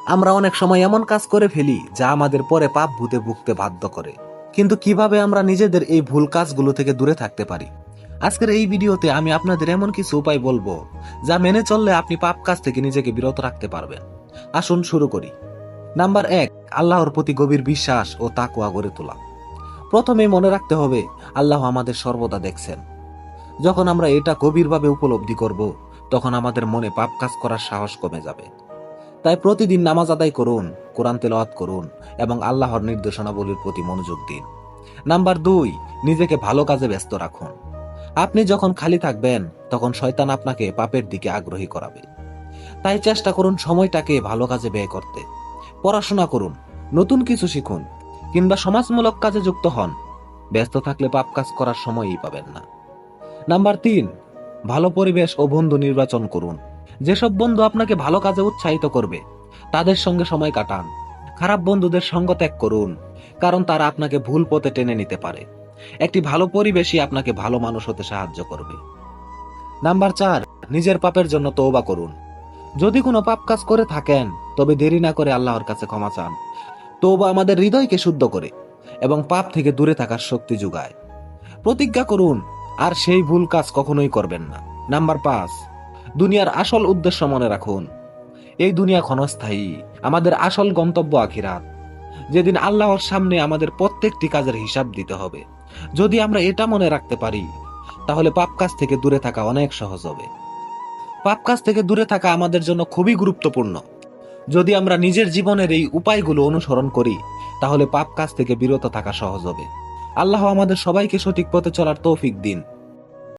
আমরা অনেক সময় এমন কাজ করে ফেলি যা আমাদের পরে পাপ ভূতে ভুগতে বাধ্য করে। কিন্তু কিভাবে আমরা নিজেদের এই ভুল কাজগুলো থেকে দূরে থাকতে পারি? আজকের এই ভিডিওতে আমি আপনাদের এমন কিছু উপায় বলবো যা মেনে চললে আপনি পাপ কাজ থেকে নিজেকে বিরত রাখতে পারবেন। আসুন শুরু করি। নাম্বার 1, আল্লাহর প্রতি গভীর বিশ্বাস ও তাকওয়া গড়ে তোলা। প্রথমেই মনে রাখতে হবে, আল্লাহ আমাদের সর্বদা দেখছেন। যখন আমরা এটা গভীরভাবে উপলব্ধি করব, তখন আমাদের মনে পাপ কাজ করার সাহস কমে যাবে। তাই প্রতিদিন নামাজ আদায় করুন, কোরআন তেলাওয়াত করুন এবং আল্লাহর নির্দেশনাবলীর প্রতি মনোযোগ দিন। নাম্বার 2, নিজেকে ভালো কাজে ব্যস্ত রাখুন। আপনি যখন খালি থাকবেন, তখন শয়তান আপনাকে পাপের দিকে আগ্রহী করাবে। তাই চেষ্টা করুন সময়টাকে ভালো কাজে ব্যয় করতে। পড়াশোনা করুন, নতুন কিছু শিখুন কিংবা সমাজমূলক কাজে যুক্ত হন। ব্যস্ত থাকলে পাপ কাজ করার সময়ই পাবেন না। নাম্বার 3, ভালো পরিবেশ ও বন্ধু নির্বাচন করুন। যেসব বন্ধু আপনাকে ভালো কাজে উৎসাহিত করবে, তাদের সঙ্গে সময় কাটান। খারাপ বন্ধুদের সঙ্গ ত্যাগ করুন, কারণ তারা আপনাকে ভুল পথে টেনে নিতে পারে। একটি ভালো পরিবেশই আপনাকে ভালো মানুষ হতে সাহায্য করবে। নাম্বার 4, নিজের পাপের জন্য তওবা করুন। যদি কোনো পাপ কাজ করে থাকেন, তবে দেরি না করে আল্লাহর কাছে ক্ষমা চান। তওবা আমাদের হৃদয়কে শুদ্ধ করে এবং পাপ থেকে দূরে থাকার শক্তি যোগায়। প্রতিজ্ঞা করুন আর সেই ভুল কাজ কখনোই করবেন না। নাম্বার 5, দুনিয়ার আসল উদ্দেশ্য মনে রাখুন। এই দুনিয়া ক্ষণস্থায়ী, আমাদের আসল গন্তব্য আখিরাত, যেদিন আল্লাহর সামনে আমাদের প্রত্যেকটি কাজের হিসাব দিতে হবে। যদি আমরা এটা মনে রাখতে পারি, তাহলে পাপ কাজ থেকে দূরে থাকা অনেক সহজ হবে। পাপ কাজ থেকে দূরে থাকা আমাদের জন্য খুবই গুরুত্বপূর্ণ। যদি আমরা নিজের জীবনের এই উপায়গুলো অনুসরণ করি, তাহলে পাপ কাজ থেকে বিরত থাকা সহজ হবে। আল্লাহ আমাদের সবাইকে সঠিক পথে চলার তৌফিক দিন।